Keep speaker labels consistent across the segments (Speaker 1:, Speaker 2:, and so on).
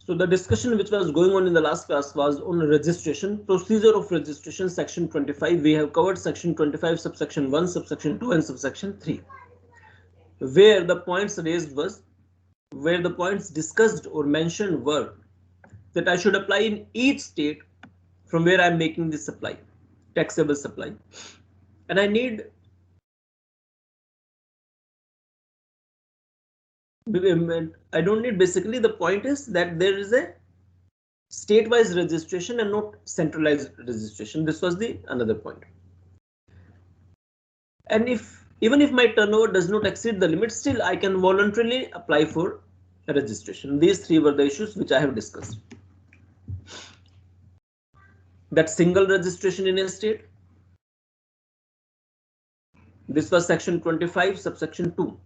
Speaker 1: So the discussion which was going on in the last class was on registration, procedure of registration, section 25. We have covered section 25, subsection 1, subsection 2 and subsection 3. Where the points raised was, where the points discussed or mentioned were that I should apply in each state from where I am making this supply, taxable supply. And I need I don't need, basically the point is that there is a state-wise registration and not centralized registration. This was the another point. And even if my turnover does not exceed the limit, still I can voluntarily apply for a registration. These three were the issues which I have discussed. That single registration in a state. This was section 25, subsection 2.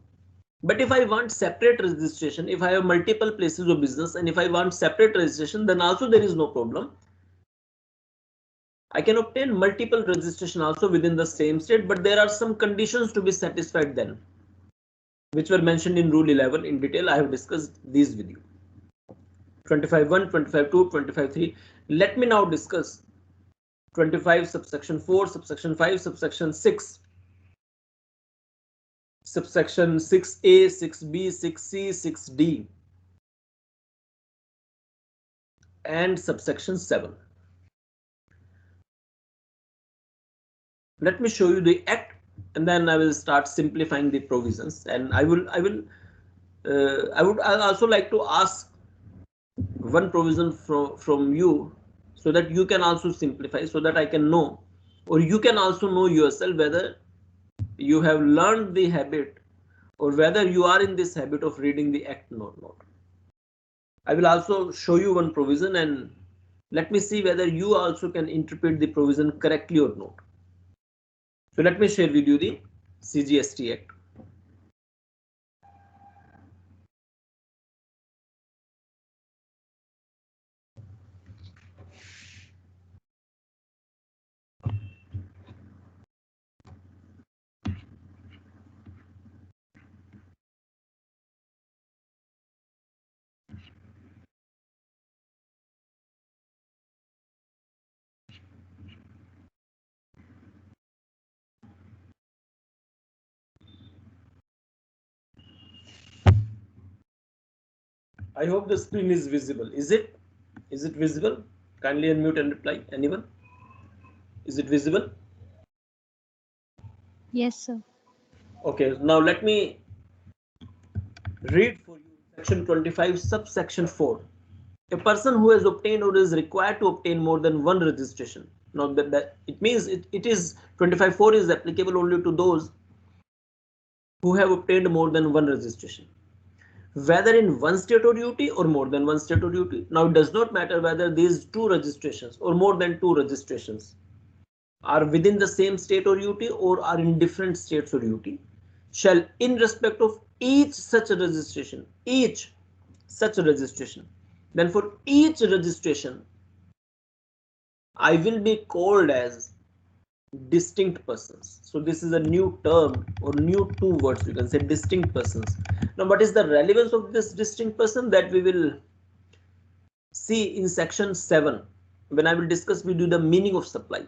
Speaker 1: But if I want separate registration, if I have multiple places of business and if I want separate registration, then also there is no problem. I can obtain multiple registration also within the same state, but there are some conditions to be satisfied then, which were mentioned in rule 11 in detail. I have discussed these with you. 25.1, 25.2, 25.3. Let me now discuss 25 subsection 4, subsection 5, subsection 6. Subsection 6A, 6B, 6C, 6D and subsection 7. Let me show you the act and then I will start simplifying the provisions, and I would also like to ask one provision from you so that you can also simplify, so that I can know, or you can also know yourself whether you have learned the habit or whether you are in this habit of reading the act or not. I will also show you one provision and let me see whether you also can interpret the provision correctly or not. So let me share with you the CGST Act. I hope the screen is visible. Is it visible? Kindly unmute and reply. Anyone? Is it visible?
Speaker 2: Yes, sir.
Speaker 1: Okay, now let me read for you section 25, subsection 4. A person who has obtained or is required to obtain more than one registration. Now that it means it is 25.4 is applicable only to those who have obtained more than one registration, whether in one state or UT or more than one state or UT. Now it does not matter whether these two registrations or more than two registrations are within the same state or UT or are in different states or UT, shall in respect of each such registration, then for each registration I will be called as distinct persons. So this is a new term or new two words, you can say distinct persons. Now what is the relevance of this distinct person, that we will see in section 7 when I will discuss with you the meaning of supply.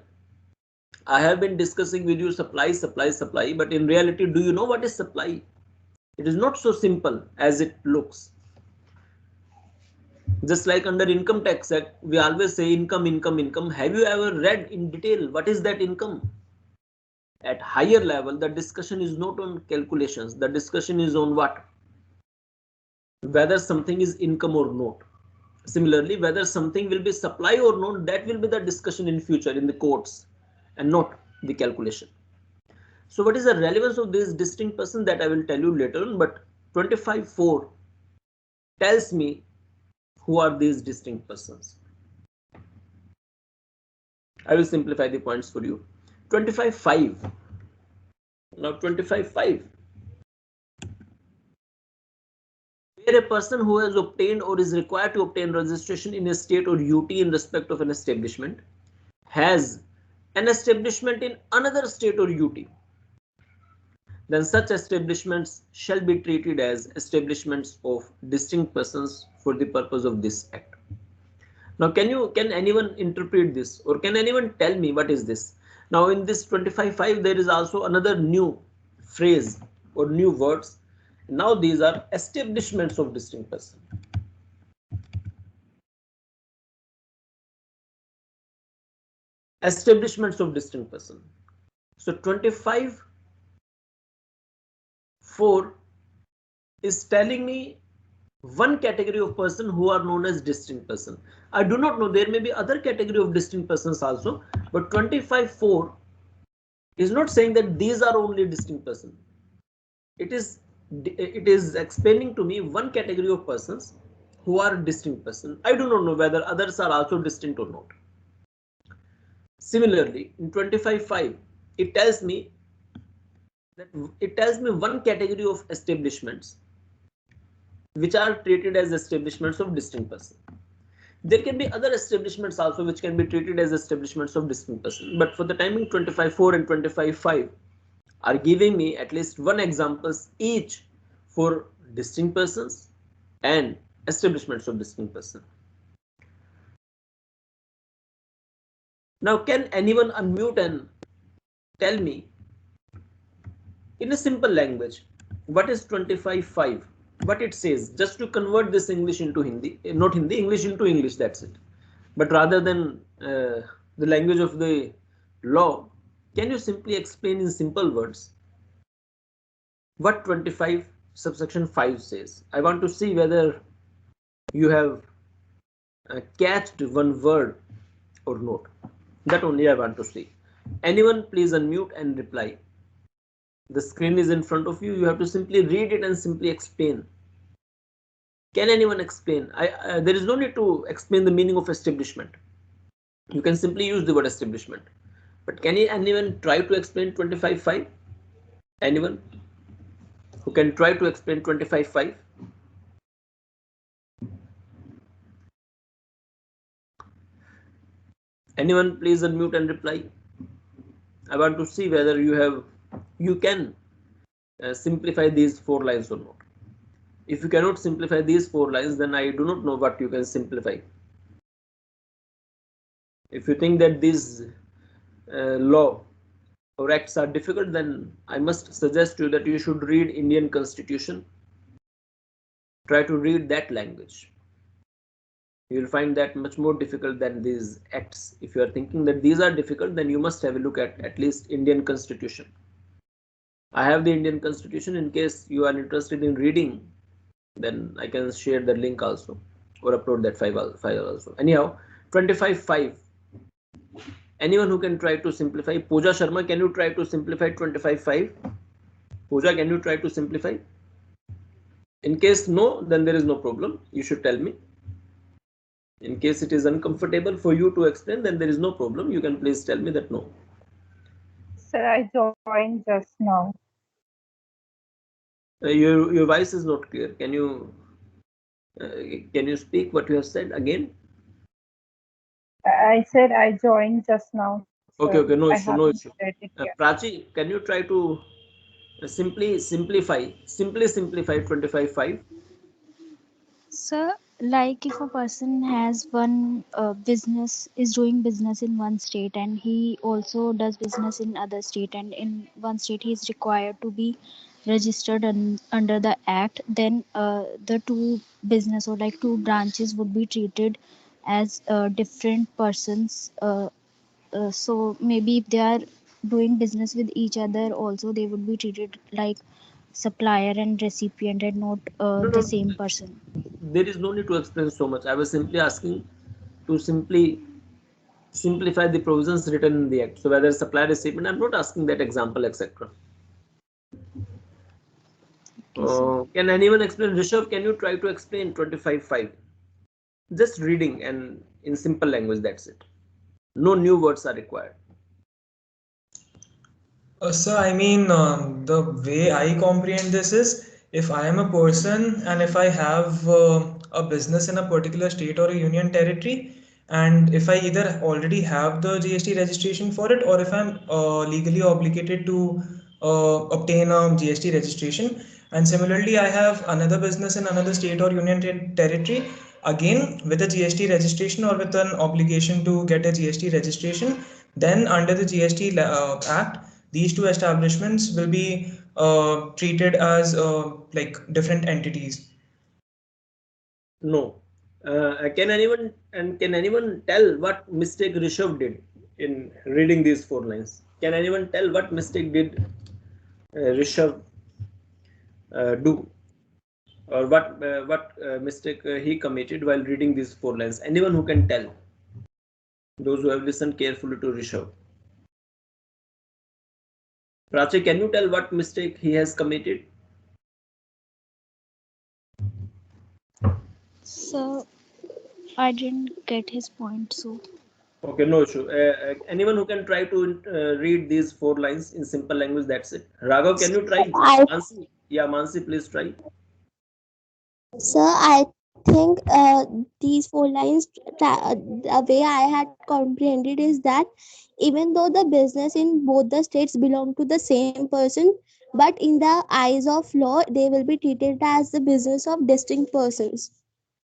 Speaker 1: I have been discussing with you supply, but in reality, do you know what is supply? It is not so simple as it looks. Just like under Income Tax Act, we always say income. Have you ever read in detail what is that income? At higher level, the discussion is not on calculations. The discussion is on what? Whether something is income or not. Similarly, whether something will be supply or not, that will be the discussion in future in the courts and not the calculation. So what is the relevance of this distinct person, that I will tell you later on, but 25.4 tells me who are these distinct persons. I will simplify the points for you. 25.5. Now 25.5. Where a person who has obtained or is required to obtain registration in a state or UT in respect of an establishment has an establishment in another state or UT, then such establishments shall be treated as establishments of distinct persons for the purpose of this act. Now, can anyone interpret this, or can anyone tell me what is this? Now, in this 25.5, there is also another new phrase or new words. Now, these are establishments of distinct person. Establishments of distinct person. So 25.4 is telling me one category of person who are known as distinct person. I do not know, there may be other category of distinct persons also, but 25.4 is not saying that these are only distinct person. It is explaining to me one category of persons who are distinct person. I do not know whether others are also distinct or not. Similarly, in 25.5, it tells me one category of establishments which are treated as establishments of distinct person. There can be other establishments also which can be treated as establishments of distinct person. But for the timing, 25.4 and 25.5 are giving me at least one examples each for distinct persons and establishments of distinct person. Now, can anyone unmute and tell me in a simple language what is 25.5? What it says, just to convert this English into Hindi, not Hindi, English into English, that's it. But rather than the language of the law, can you simply explain in simple words what 25 subsection 5 says? I want to see whether you have catched one word or not. That only I want to see. Anyone please unmute and reply. The screen is in front of you. You have to simply read it and simply explain. Can anyone explain? There is no need to explain the meaning of establishment. You can simply use the word establishment. But can anyone try to explain 25.5? Anyone who can try to explain 25.5? Anyone please unmute and reply. I want to see whether you can simplify these 4 lines or not. If you cannot simplify these 4 lines, then I do not know what you can simplify. If you think that these law or acts are difficult, then I must suggest you that you should read Indian Constitution. Try to read that language. You will find that much more difficult than these acts. If you are thinking that these are difficult, then you must have a look at least Indian Constitution. I have the Indian Constitution. In case you are interested in reading, then I can share the link also or upload that file also. Anyhow, 25.5. Anyone who can try to simplify? Pooja Sharma, can you try to simplify 25.5? Pooja, can you try to simplify? In case no, then there is no problem. You should tell me. In case it is uncomfortable for you to explain, then there is no problem. You can please tell me that no.
Speaker 2: Sir, I joined just now.
Speaker 1: Your voice is not clear. Can you speak what you have said again?
Speaker 2: I said I joined just now. Sir.
Speaker 1: Okay, no issue, no issue.
Speaker 2: Prachi,
Speaker 1: can you try to simply simplify 25.5?
Speaker 3: So, like if a person has one business, is doing business in one state, and he also does business in other state, and in one state he is required to be registered under the act, then the two business or like two branches would be treated as different persons. So maybe if they are doing business with each other, also they would be treated like supplier and recipient and not the same person.
Speaker 1: There is no need to explain so much. I was simply asking to simply simplify the provisions written in the act. So whether supply recipient, I'm not asking that example, etc. Can anyone explain? Rishabh, can you try to explain 25.5? Just reading and in simple language, that's it. No new words are required.
Speaker 4: Sir, I mean, the way I comprehend this is, if I am a person and if I have a business in a particular state or a union territory, and if I either already have the GST registration for it, or if I'm legally obligated to obtain a GST registration. And similarly, I have another business in another state or union territory, again with a GST registration or with an obligation to get a GST registration. Then under the GST Act, these two establishments will be treated as like different entities.
Speaker 1: No. Can anyone tell what mistake Rishabh did in reading these 4 lines? Can anyone tell what mistake did Rishabh do, or what mistake he committed while reading these 4 lines? Anyone who can tell? Those who have listened carefully to Rishabh. Prachi, can you tell what mistake he has committed?
Speaker 3: So I didn't get his point. So
Speaker 1: Okay, no issue. Anyone who can try to read these 4 lines in simple language, that's it. Raghav, can you try?
Speaker 5: I
Speaker 1: Mansi, yeah, Mansi, please try.
Speaker 5: Sir, I think these 4 lines, the way I had comprehended is that even though the business in both the states belong to the same person, but in the eyes of law, they will be treated as the business of distinct persons.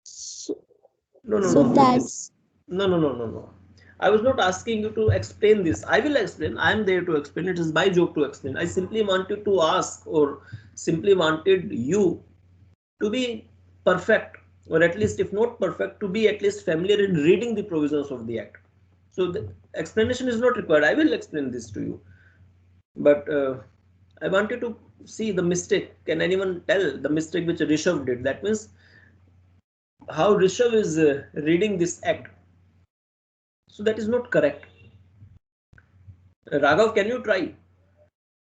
Speaker 5: So,
Speaker 1: No, no,
Speaker 5: so
Speaker 1: no.
Speaker 5: that's
Speaker 1: No. I was not asking you to explain this. I will explain. I am there to explain. It is my job to explain. I simply wanted to ask, or simply wanted you to be perfect, or at least, if not perfect, to be at least familiar in reading the provisions of the act. So the explanation is not required. I will explain this to you. But I wanted to see the mistake. Can anyone tell the mistake which Rishabh did? That means how Rishabh is reading this act. So that is not correct. Raghav, can you try?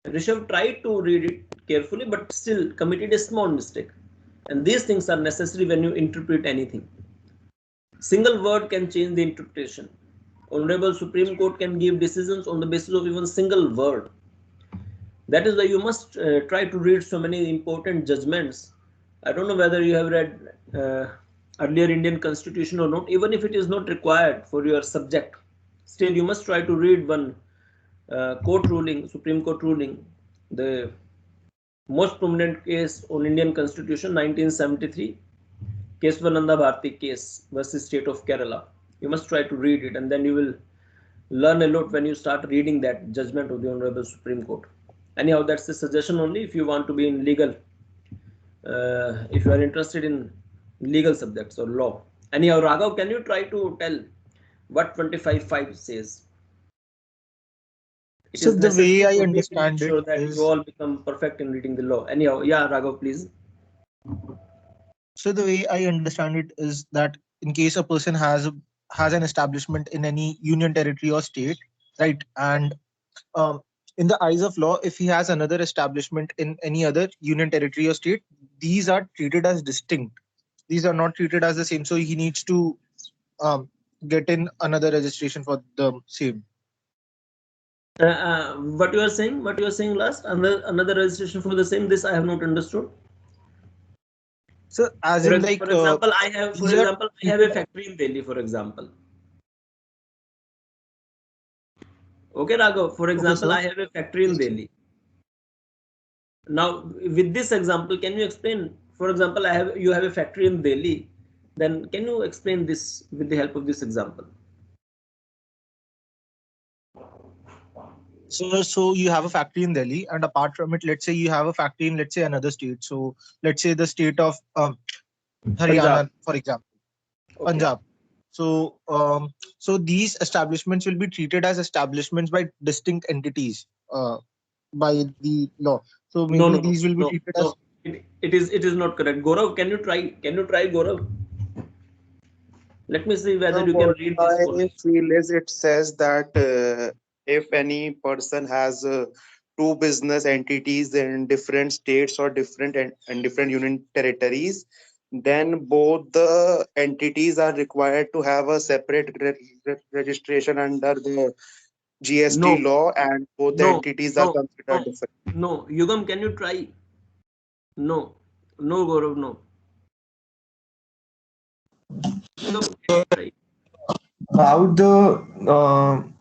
Speaker 1: Rishabh tried to read it carefully, but still committed a small mistake. And these things are necessary when you interpret anything. Single word can change the interpretation. Honorable Supreme Court can give decisions on the basis of even single word. That is why you must try to read so many important judgments. I don't know whether you have read earlier Indian Constitution or not. Even if it is not required for your subject, still you must try to read one court ruling, Supreme Court ruling, the most prominent case on Indian Constitution, 1973, Keswananda Bharti case versus State of Kerala. You must try to read it, and then you will learn a lot when you start reading that judgment of the Honorable Supreme Court. Anyhow, that's a suggestion only if you want to be in legal, if you are interested in legal subjects or law. Anyhow, Raghav, can you try to tell what 25.5 says? It
Speaker 6: So
Speaker 1: is
Speaker 6: the way
Speaker 1: necessary
Speaker 6: I
Speaker 1: for me to make
Speaker 6: understand it
Speaker 1: sure that you
Speaker 6: is,
Speaker 1: all become perfect in reading the law. Anyhow, yeah, Raghav, please.
Speaker 6: so the way I understand it is that in case a person has an establishment in any union territory or state, right, and um, in the eyes of law, if he has another establishment in any other union territory or state, these are treated as distinct. These are not treated as the same. So he needs to um, get in another registration for the same.
Speaker 1: What you are saying? What you are saying last? Another registration for the same. This I have not understood.
Speaker 6: So as in like
Speaker 1: For example, I have. For
Speaker 6: these are
Speaker 1: example, I have a
Speaker 6: treated
Speaker 1: factory in Delhi. For example. Okay, Raghav. For
Speaker 6: okay,
Speaker 1: example,
Speaker 6: sir.
Speaker 1: I have a factory in
Speaker 6: Yes.
Speaker 1: Delhi. Now, with this example, can you explain? For example, you have a factory in Delhi. Then, can you explain this with the help of this example?
Speaker 6: So you have a factory in Delhi, and apart from it, let's say you have a factory in, let's say, another state. So let's say the state of
Speaker 1: Punjab.
Speaker 6: Haryana, for example,
Speaker 1: Okay.
Speaker 6: Punjab. So so these establishments will be treated as establishments by distinct entities by the law. So
Speaker 1: No,
Speaker 6: maybe
Speaker 1: no, no,
Speaker 6: these will be
Speaker 1: no,
Speaker 6: treated
Speaker 1: no.
Speaker 6: as.
Speaker 1: It is not correct. Gaurav, can you try? Can you try, Gaurav? Let me see whether
Speaker 7: So
Speaker 1: you can
Speaker 7: what
Speaker 1: read this for
Speaker 7: I
Speaker 1: me.
Speaker 7: feel is it says that if any person has two business entities in different states or and different union territories, then both the entities are required to have a separate registration under the GST
Speaker 1: No,
Speaker 7: law, and both the
Speaker 1: no,
Speaker 7: entities are
Speaker 1: no,
Speaker 7: considered
Speaker 1: no,
Speaker 7: different.
Speaker 1: no. Yugam, can you try? No, no, Gaurav, no. Yugam, can you try?
Speaker 8: About the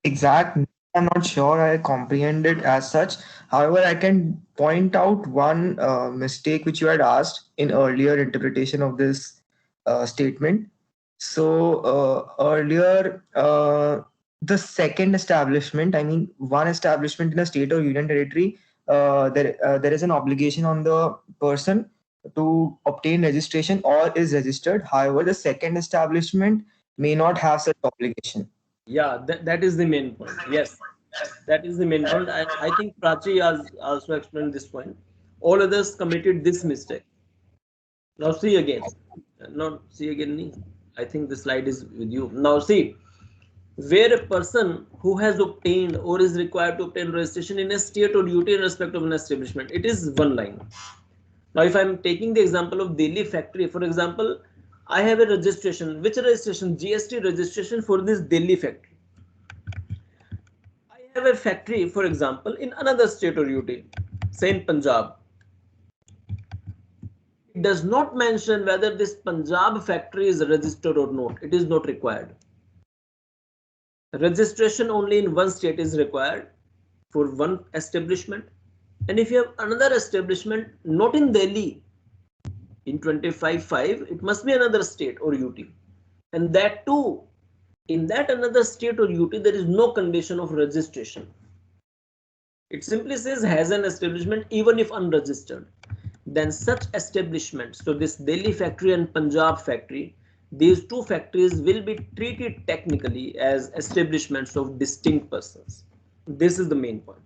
Speaker 8: exact I'm not sure I comprehend it as such. However, I can point out one mistake which you had asked in earlier interpretation of this statement. So earlier, the second establishment, I mean, one establishment in a state or union territory, there is an obligation on the person to obtain registration or is registered. However, the second establishment may not have such obligation.
Speaker 1: Yeah, that is the main point. Yes, that is the main point. I think Prachi has also explained this point. All others committed this mistake. Now see again. Not see again. I think the slide is with you. Now see, where a person who has obtained or is required to obtain registration in a state or duty in respect of an establishment, it is one line. Now, if I'm taking the example of Delhi factory, for example, I have a registration. Which registration? GST registration for this Delhi factory. I have a factory, for example, in another state or UT, say in Punjab. It does not mention whether this Punjab factory is registered or not. It is not required. Registration only in one state is required for one establishment. And if you have another establishment not in Delhi, in 25(5), it must be another state or UT. And that too, in that another state or UT, there is no condition of registration. It simply says has an establishment even if unregistered. Then such establishments, so this Delhi factory and Punjab factory, these two factories will be treated technically as establishments of distinct persons. This is the main point.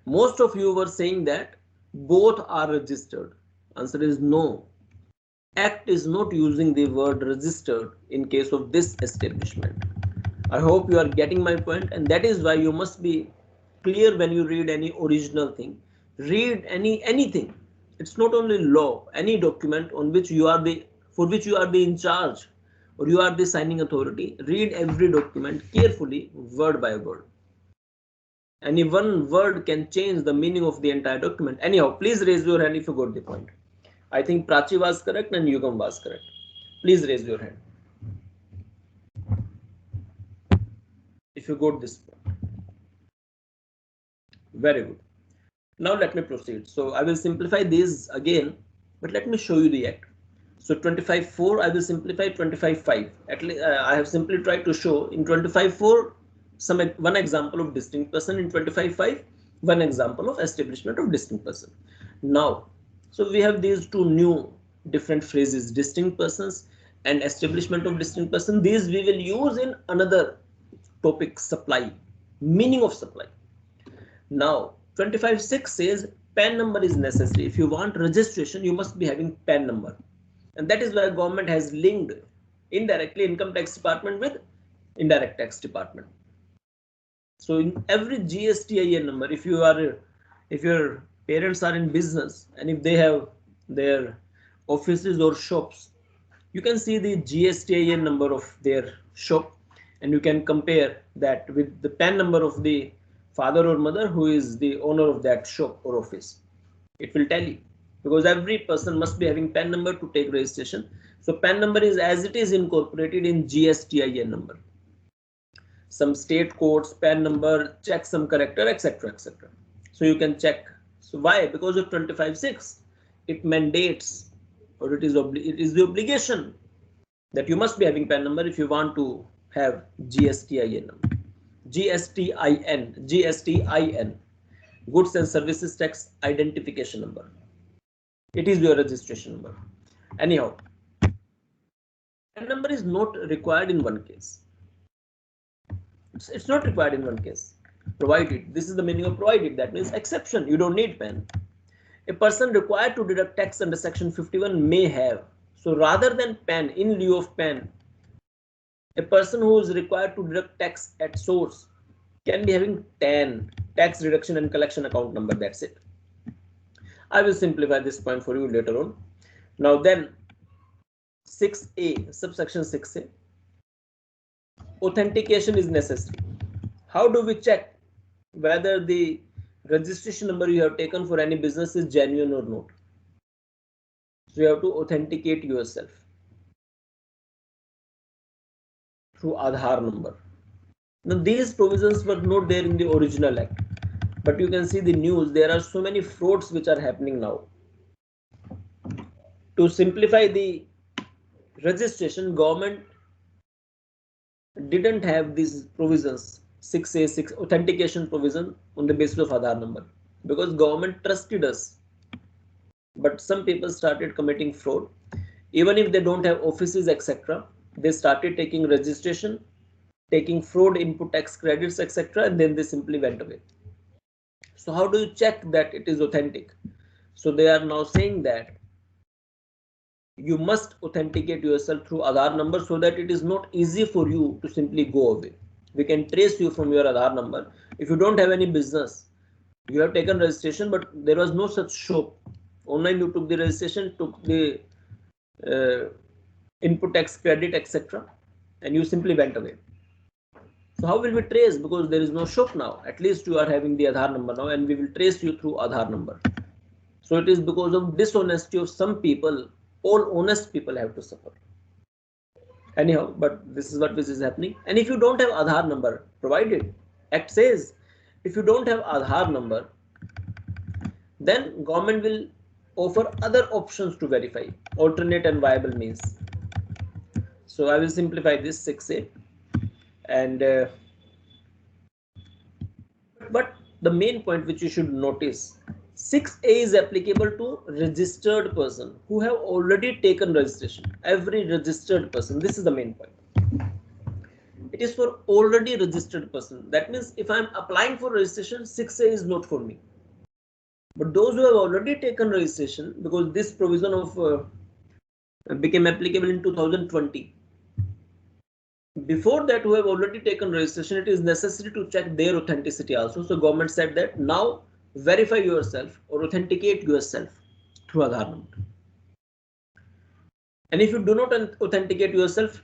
Speaker 1: Most of you were saying that both are registered. Answer is no. Act is not using the word registered in case of this establishment. I hope you are getting my point, and that is why you must be clear when you read any original thing. Read anything. It's not only law, any document on which you are the for which you are the in charge or you are the signing authority. Read every document carefully, word by word. Any one word can change the meaning of the entire document. Anyhow, please raise your hand if you got the point. I think Prachi was correct and Yugam was correct. Please raise your hand if you got this point. Very good. Now let me proceed. So I will simplify these again, but let me show you the act. So 25(4), I will simplify 25(5). At least I have simply tried to show in 25(4) one example of distinct person, in 25(5) one example of establishment of distinct person. Now, so we have these two new different phrases, distinct persons and establishment of distinct person. These we will use in another topic, supply, meaning of supply. Now 25(6) says PAN number is necessary. If you want registration, you must be having PAN number. And that is why government has linked indirectly income tax department with indirect tax department. So in every GSTIN number, if your parents are in business and if they have their offices or shops, you can see the GSTIN number of their shop and you can compare that with the PAN number of the father or mother who is the owner of that shop or office. It will tell you, because every person must be having PAN number to take registration. So PAN number is as it is incorporated in GSTIN number. Some state codes, PAN number, check some character, etc., etc. So you can check. So why? Because of 25(6), it mandates or it is the obligation that you must be having PAN number if you want to have GSTIN number. GSTIN, Goods and Services Tax Identification Number. It is your registration number. Anyhow, PAN number is not required in one case. It's not required in one case. Provided, this is the meaning of provided, that means exception, you don't need PAN. A person required to deduct tax under section 51 may have. So rather than PAN, in lieu of PAN, a person who is required to deduct tax at source can be having TAN, tax reduction and collection account number. That's it. I will simplify this point for you later on. Now then, 6A, subsection 6A, authentication is necessary. How do we check whether the registration number you have taken for any business is genuine or not? So you have to authenticate yourself through Aadhaar number. Now these provisions were not there in the original act, but you can see the news, there are so many frauds which are happening now. To simplify the registration, government didn't have these provisions, 6A6 authentication provision on the basis of Aadhaar number, because government trusted us. But some people started committing fraud. Even if they don't have offices, etc., they started taking registration, taking fraud input tax credits, etc., and then they simply went away. So how do you check that it is authentic? So they are now saying that you must authenticate yourself through Aadhaar number, so that it is not easy for you to simply go away. We can trace you from your Aadhaar number. If you don't have any business, you have taken registration, but there was no such shop. Online you took the registration, took the input tax credit, etc., and you simply went away. So how will we trace? Because there is no shop now. At least you are having the Aadhaar number now, and we will trace you through Aadhaar number. So it is because of dishonesty of some people. All honest people have to suffer. Anyhow, but this is what is happening. And if you don't have Aadhaar number, provided Act says, if you don't have Aadhaar number, then government will offer other options to verify, alternate and viable means. So I will simplify this 6A, and but the main point which you should notice, 6A is applicable to registered person who have already taken registration. Every registered person, this is the main point. It is for already registered person. That means if I am applying for registration, 6A is not for me. But those who have already taken registration, because this provision of became applicable in 2020. Before that, who have already taken registration, it is necessary to check their authenticity also. So government said that now verify yourself or authenticate yourself through Aadhaar number. And if you do not authenticate yourself,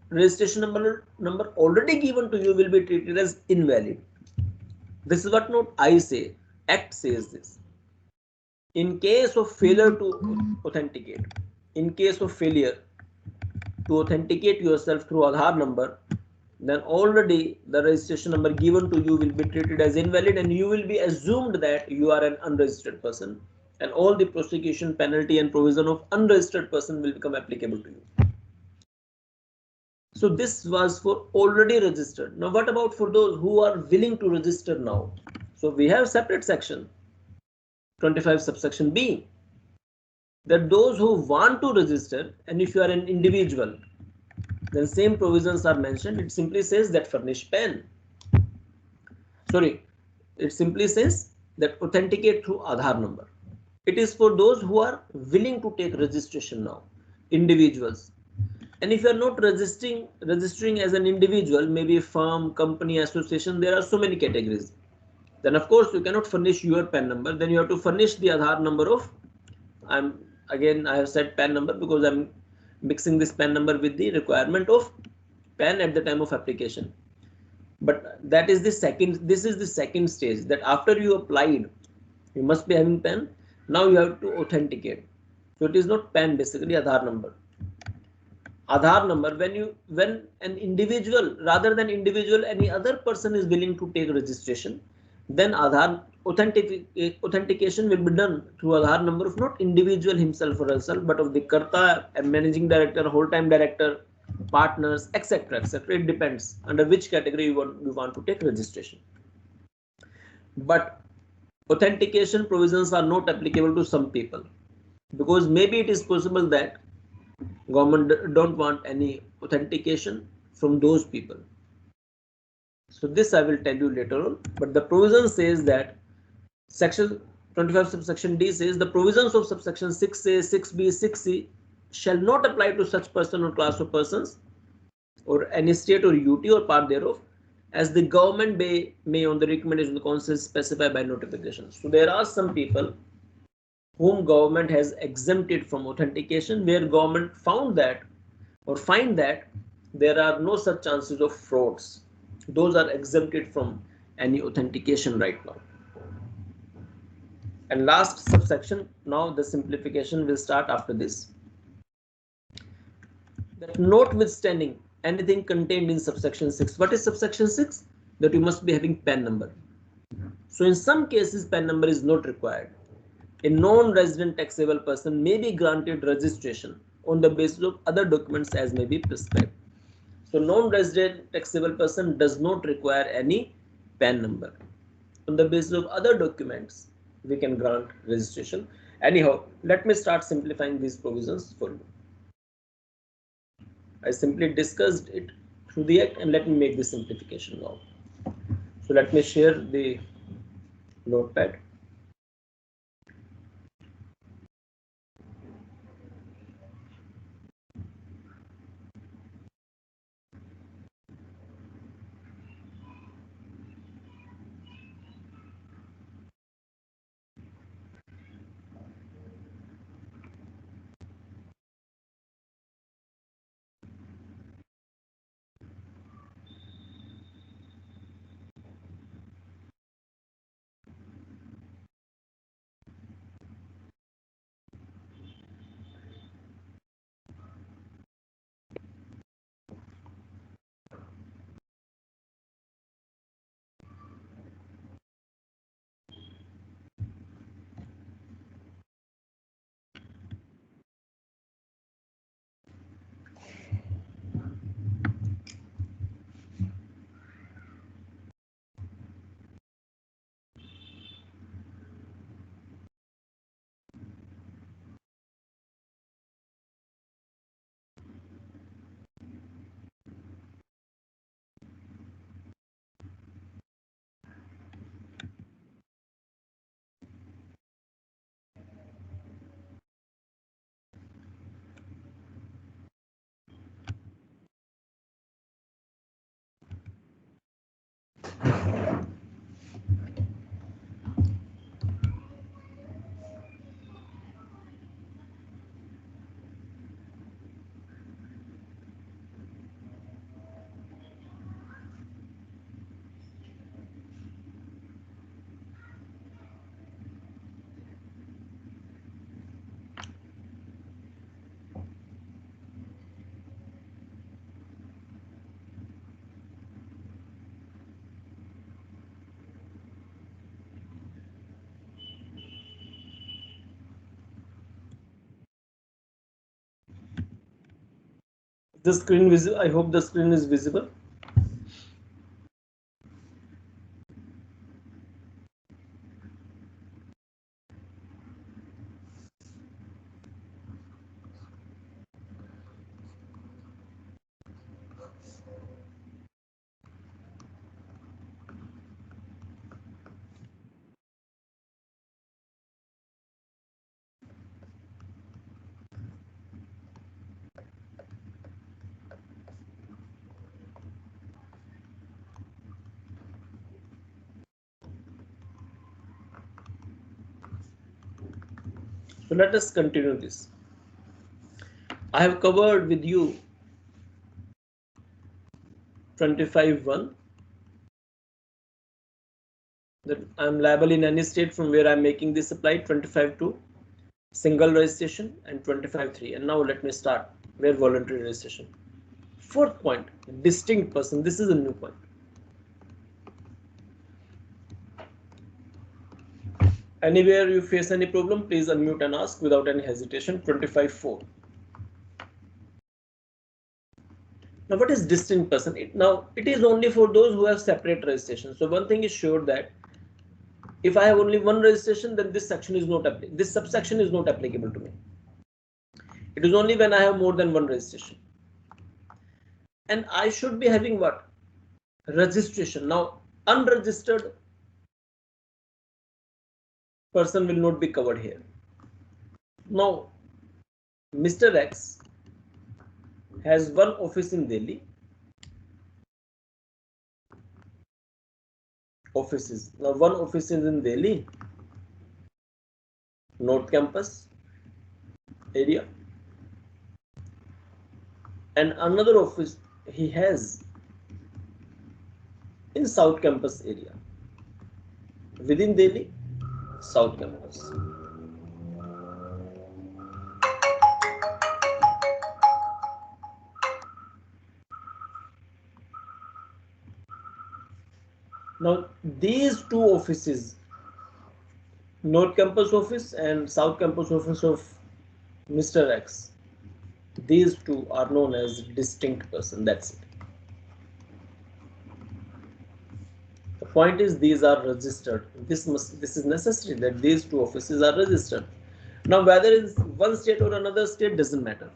Speaker 1: registration number already given to you will be treated as invalid. This is what not I say, Act says this. In case of failure to authenticate, in case of failure to authenticate yourself through Aadhaar number, then already the registration number given to you will be treated as invalid, and you will be assumed that you are an unregistered person, and all the prosecution penalty and provision of unregistered person will become applicable to you. So this was for already registered. Now what about for those who are willing to register now? So we have separate section 25 subsection B, that those who want to register, and if you are an individual, then same provisions are mentioned. It simply says that furnish PAN. Sorry, it simply says that authenticate through Aadhaar number. It is for those who are willing to take registration now, individuals. And if you are not registering as an individual, maybe a firm, company, association, there are so many categories. Then of course you cannot furnish your PAN number. Then you have to furnish the Aadhaar number of, I have said PAN number because I'm mixing this PAN number with the requirement of PAN at the time of application. But that is the second, this is the second stage, that after you applied, you must be having PAN. Now you have to authenticate. So it is not PAN, basically Aadhaar number. Aadhaar number, when an individual, rather than individual, any other person is willing to take registration, then Aadhaar authentication will be done through Aadhaar number of not individual himself or herself, but of the Karta, a managing director, whole-time director, partners, etc., etc. It depends under which category you want to take registration. But authentication provisions are not applicable to some people, because maybe it is possible that government don't want any authentication from those people. So this I will tell you later on. But the provision says that section 25 subsection D says the provisions of subsection 6A, 6B, 6C shall not apply to such person or class of persons or any state or UT or part thereof, as the government may on the recommendation of the council specify by notification. So there are some people whom government has exempted from authentication, where government found that or find that there are no such chances of frauds. Those are exempted from any authentication right now. And last subsection, now the simplification will start after this. That notwithstanding anything contained in subsection 6. What is subsection 6? That you must be having PAN number. So in some cases PAN number is not required. A non-resident taxable person may be granted registration on the basis of other documents as may be prescribed. So non-resident taxable person does not require any PAN number. On the basis of other documents, we can grant registration. Anyhow, let me start simplifying these provisions for you. I simply discussed it through the act, and let me make the simplification now. So let me share the notepad. The screen visible. I hope the screen is visible. So let us continue this. I have covered with you 25(1) that I am liable in any state from where I am making this applied. 25(2) single registration, and 25(3). And now let me start where voluntary registration. Fourth point, distinct person. This is a new point. Anywhere you face any problem, please unmute and ask without any hesitation. 25(4). Now, what is distinct person? It is only for those who have separate registration. So one thing is sure that if I have only one registration, then this section is not applicable. This subsection is not applicable to me. It is only when I have more than one registration. And I should be having what? Registration. Now, unregistered person will not be covered here. Now, Mr. X has one office in Delhi. Offices. Now, one office is in Delhi, North Campus area, and another office he has in South Campus area. Within Delhi, South Campus. Now these two offices, North Campus office and South Campus office of Mr. X, these two are known as distinct person. That's it. The point is these are registered. This is necessary that these two offices are registered. Now whether it's one state or another state doesn't matter.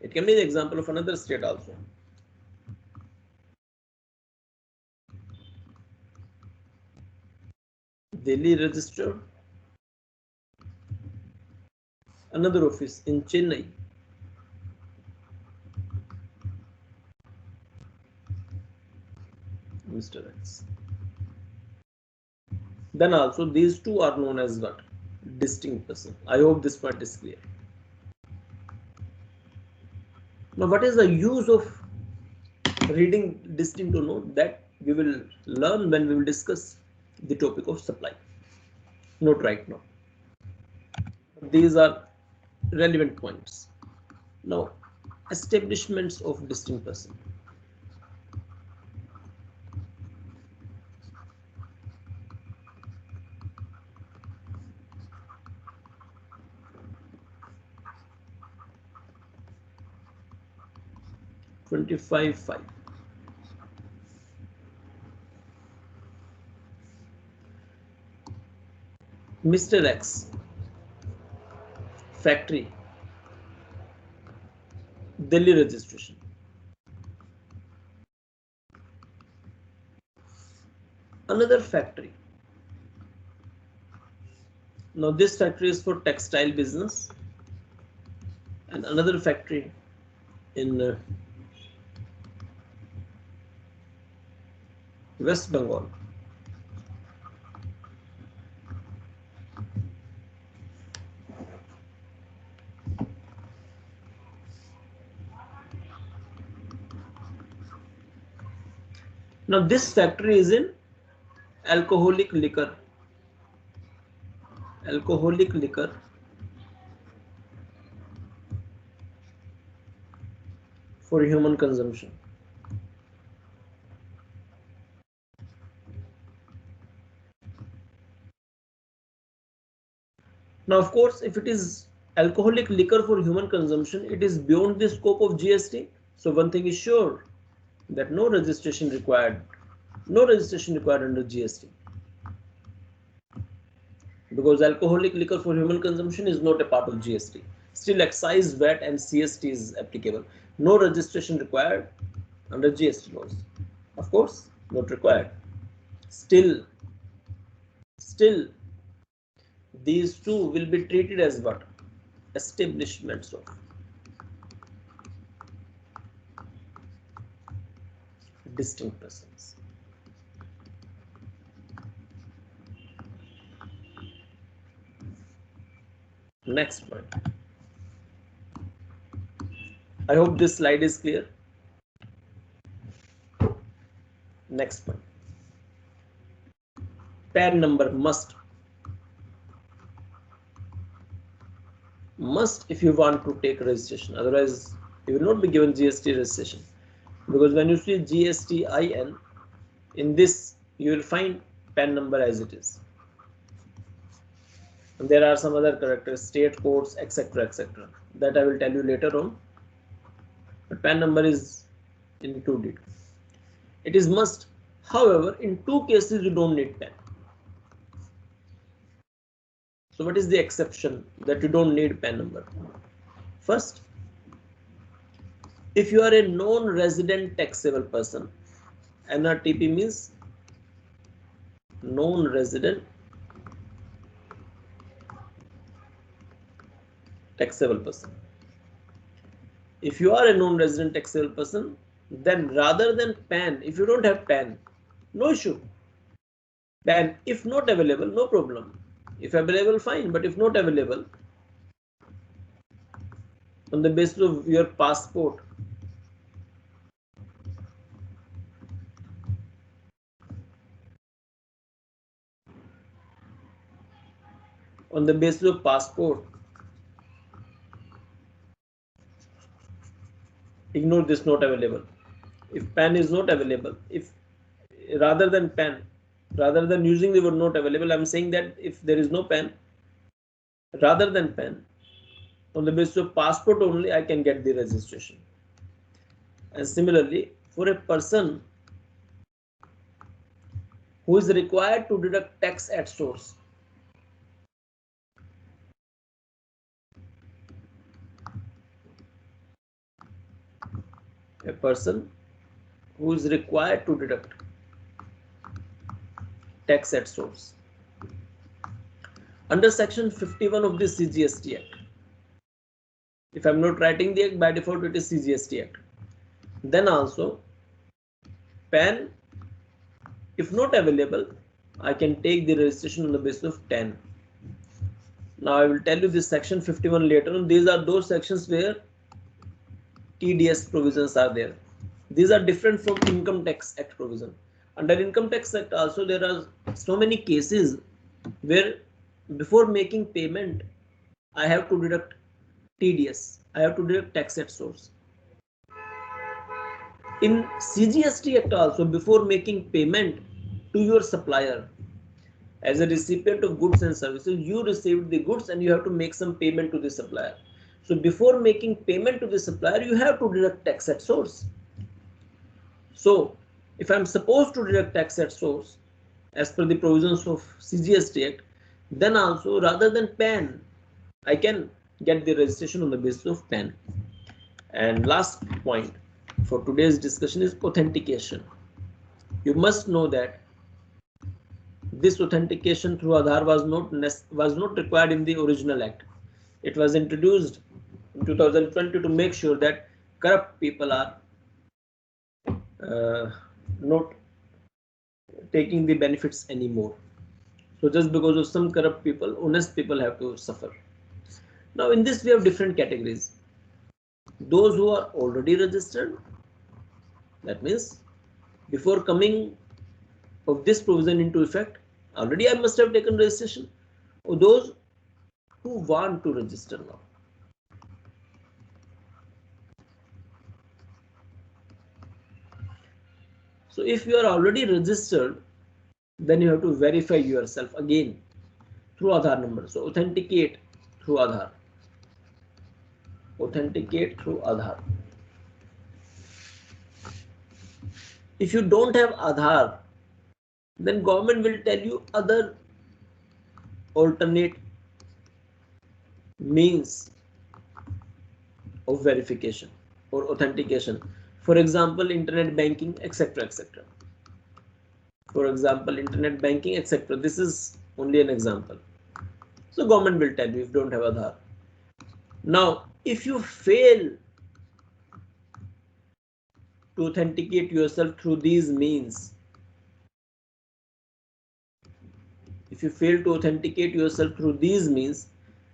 Speaker 1: It can be the example of another state also. Delhi registered, another office in Chennai. Mr. X. Then also these two are known as what? Distinct person. I hope this part is clear. Now what is the use of reading distinct to know? That we will learn when we will discuss the topic of supply. Not right now. These are relevant points. Now establishments of distinct person. (25)(5). Mr. X factory, Delhi registration. Another factory. Now this factory is for textile business, and another factory in West Bengal. Now this factory is in alcoholic liquor. Alcoholic liquor for human consumption. Now of course if it is alcoholic liquor for human consumption, it is beyond the scope of GST. So one thing is sure, that no registration required. No registration required under GST. Because alcoholic liquor for human consumption is not a part of GST. Still excise, VAT and CST is applicable. No registration required under GST laws. Of course, not required. Still, these two will be treated as what? Establishments of distinct persons. Next point. I hope this slide is clear. Next point. PAN number must if you want to take registration. Otherwise, you will not be given GST registration. Because when you see GST-IN, in this you will find PAN number as it is. And there are some other characters, state codes, etc., etc. That I will tell you later on. But PAN number is included. It is must. However, in two cases you don't need PAN. So what is the exception that you don't need PAN number? First, if you are a non-resident taxable person, NRTP means non-resident taxable person. If you are a non-resident taxable person, then rather than PAN, if you don't have PAN, no issue. PAN, if not available, no problem. If available, fine, but if not available, on the basis of your passport, ignore this not available. If PAN is not available, if rather than pen, rather than using the word not available, I'm saying that if there is no pen, rather than pen, on the basis of passport only, I can get the registration. And similarly, for a person who is required to deduct tax at source, a person who is required to deduct tax at source under section 51 of the CGST Act. If I'm not writing the act, by default it is CGST Act. Then also PAN, if not available, I can take the registration on the basis of 10. Now I will tell you this section 51 later on. These are those sections where TDS provisions are there. These are different from Income Tax Act provision. Under Income Tax Act also there are so many cases where before making payment I have to deduct TDS, I have to deduct tax at source. In CGST Act also, before making payment to your supplier, as a recipient of goods and services, you received the goods and you have to make some payment to the supplier. So before making payment to the supplier, you have to deduct tax at source. So if I'm supposed to deduct tax at source as per the provisions of CGST Act, then also rather than PAN, I can get the registration on the basis of PAN. And last point for today's discussion is authentication. You must know that this authentication through Aadhaar was not required in the original act. It was introduced in 2020 to make sure that corrupt people are not taking the benefits anymore. So just because of some corrupt people, honest people have to suffer. Now in this we have different categories. Those who are already registered, that means before coming of this provision into effect, already I must have taken registration, or those who want to register now. So if you are already registered, then you have to verify yourself again through Aadhaar number. So authenticate through Aadhaar. Authenticate through Aadhaar. If you don't have Aadhaar, then government will tell you other alternate means of verification or authentication. For example, internet banking, etc., etc. For example, internet banking, etc. This is only an example. So government will tell you if you don't have Aadhaar. Now, if you fail to authenticate yourself through these means,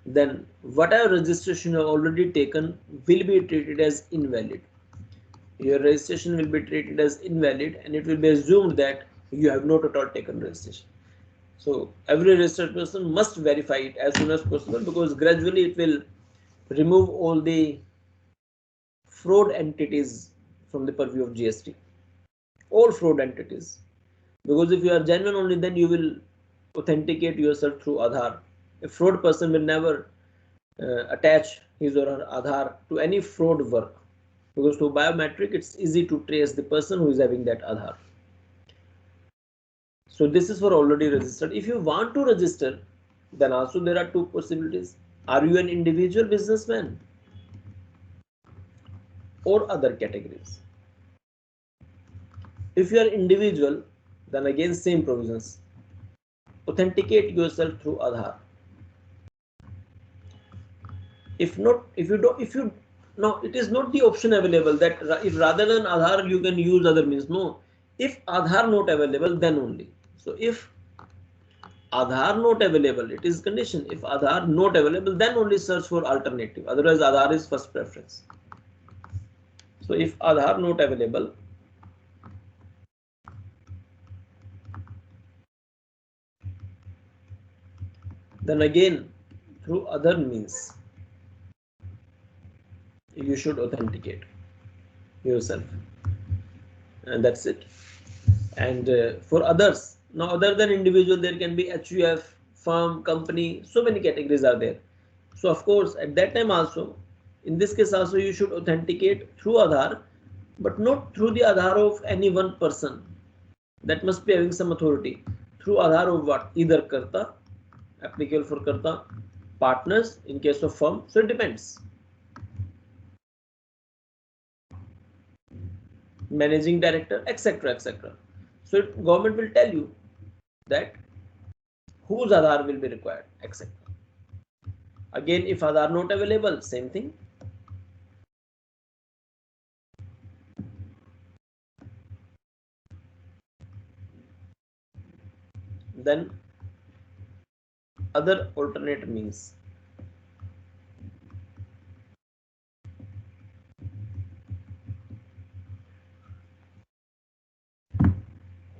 Speaker 1: then whatever registration you have already taken will be treated as invalid. Your registration will be treated as invalid and it will be assumed that you have not at all taken registration. So every registered person must verify it as soon as possible, because gradually it will remove all the fraud entities from the purview of GST. All fraud entities. Because if you are genuine only, then you will authenticate yourself through Aadhaar. A fraud person will never attach his or her Aadhaar to any fraud work, because through biometric it's easy to trace the person who is having that Aadhaar. So this is for already registered. If you want to register, then also there are two possibilities. Are you an individual businessman or other categories? If you are individual, then again same provisions. Authenticate yourself through Aadhaar. If not, no, it is not the option available that if rather than Aadhaar you can use other means. No, if Aadhaar not available, then only. So if Aadhaar not available, it is condition. If Aadhaar not available, then only search for alternative. Otherwise, Aadhaar is first preference. So if Aadhaar not available, then again through other means you should authenticate yourself, and that's it. And for others, now other than individual, there can be HUF, firm, company, so many categories are there. So of course at that time also, in this case also, you should authenticate through Aadhaar, but not through the Aadhaar of any one person. That must be having some authority. Through Aadhaar of what? Either Karta, applicable for Karta, partners in case of firm, so it depends. Managing director, etc., etc. So government will tell you that whose Aadhaar will be required, etc. Again, if Aadhaar not available, same thing. Then other alternate means.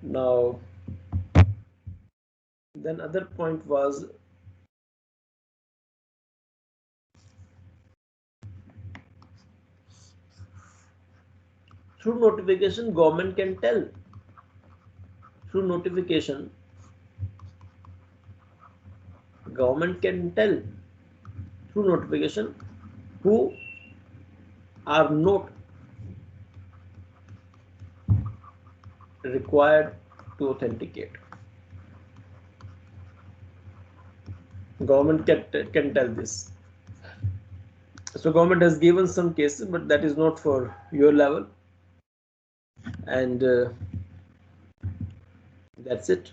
Speaker 1: Now, then other point was through notification, government can tell. Through notification, government can tell through notification who are not required to authenticate. Government can tell this. So government has given some cases, but that is not for your level. And that's it.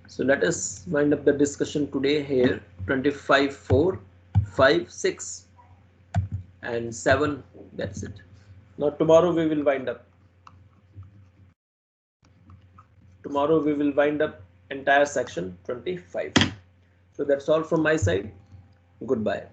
Speaker 1: So let us wind up the discussion today here. 25, 4, 5, 6 and 7. That's it. Now tomorrow we will wind up. Tomorrow we will wind up entire section 25. So that's all from my side. Goodbye.